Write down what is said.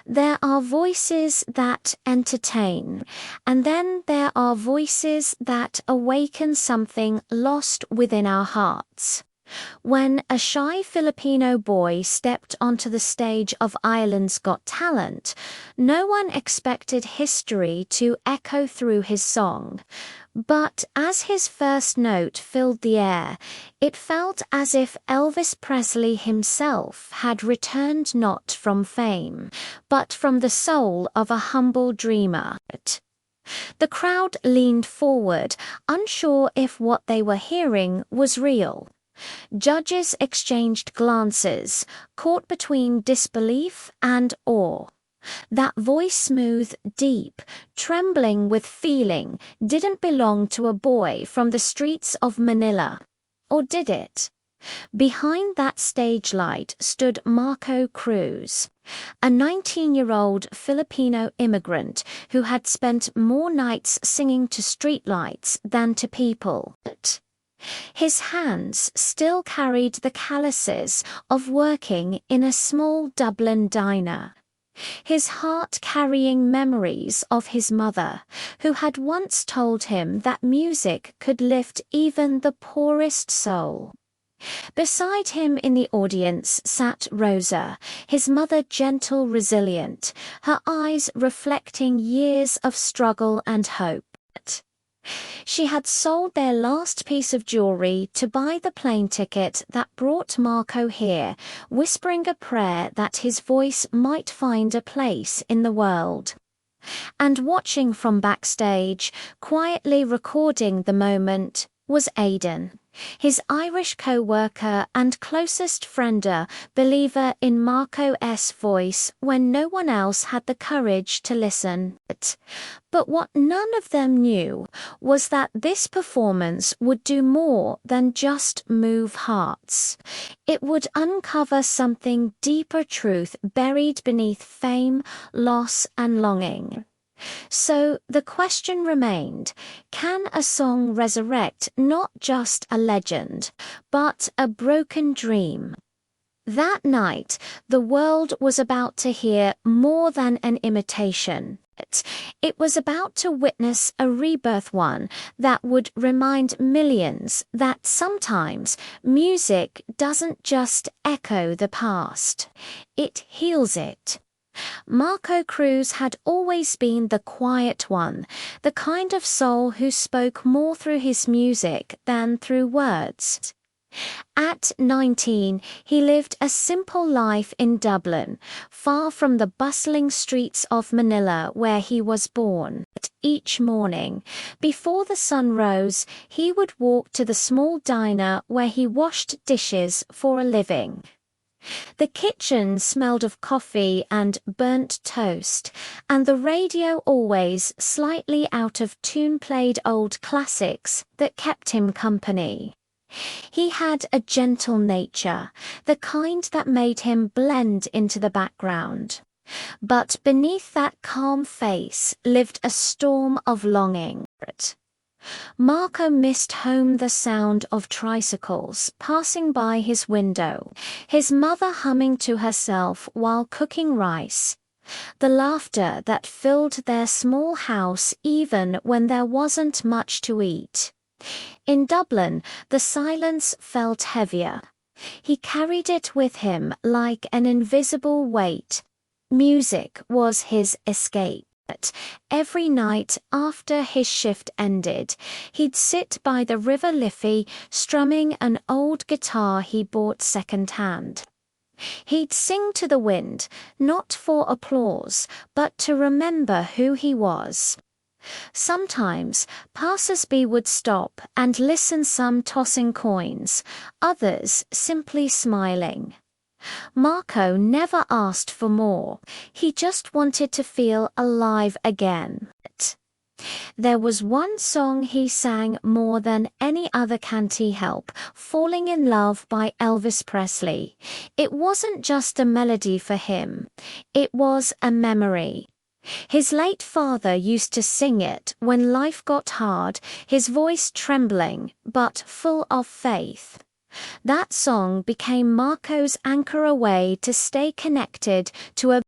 There are voices that entertain, and then there are voices that awaken something lost within our hearts. When a shy Filipino boy stepped onto the stage of Ireland's Got Talent, no one expected history to echo through his song. But as his first note filled the air, it felt as if Elvis Presley himself had returned not from fame, but from the soul of a humble dreamer. The crowd leaned forward, unsure if what they were hearing was real. Judges exchanged glances, caught between disbelief and awe. That voice, smooth, deep, trembling with feeling, didn't belong to a boy from the streets of Manila. Or did it? Behind that stage light stood Marco Cruz, a 19-year-old Filipino immigrant who had spent more nights singing to streetlights than to people. His hands still carried the calluses of working in a small Dublin diner. His heart carrying memories of his mother, who had once told him that music could lift even the poorest soul. Beside him in the audience sat Rosa, his mother gentle, resilient, her eyes reflecting years of struggle and hope. She had sold their last piece of jewelry to buy the plane ticket that brought Marco here, whispering a prayer that his voice might find a place in the world. And watching from backstage, quietly recording the moment, was Aidan, his Irish co-worker and closest friend, believer in Marco's voice when no one else had the courage to listen. But what none of them knew was that this performance would do more than just move hearts. It would uncover something deeper, truth buried beneath fame, loss, and longing. So the question remained, can a song resurrect not just a legend, but a broken dream? That night, the world was about to hear more than an imitation. It was about to witness a rebirth, one that would remind millions that sometimes music doesn't just echo the past, it heals it. Marco Cruz had always been the quiet one, the kind of soul who spoke more through his music than through words. At 19, he lived a simple life in Dublin, far from the bustling streets of Manila where he was born. Each morning, before the sun rose, he would walk to the small diner where he washed dishes for a living. The kitchen smelled of coffee and burnt toast, and the radio always slightly out of tune played old classics that kept him company. He had a gentle nature, the kind that made him blend into the background. But beneath that calm face lived a storm of longing. Marco missed home, the sound of tricycles passing by his window, his mother humming to herself while cooking rice, the laughter that filled their small house even when there wasn't much to eat. In Dublin, the silence felt heavier. He carried it with him like an invisible weight. Music was his escape. Every night after his shift ended, he'd sit by the River Liffey strumming an old guitar he bought second-hand. He'd sing to the wind, not for applause, but to remember who he was. Sometimes passers-by would stop and listen, some tossing coins, others simply smiling. Marco never asked for more, he just wanted to feel alive again. There was one song he sang more than any other, Can't He Help Falling in Love by Elvis Presley. It wasn't just a melody for him, it was a memory. His late father used to sing it when life got hard, his voice trembling but full of faith. That song became Marco's anchor, a way to stay connected to a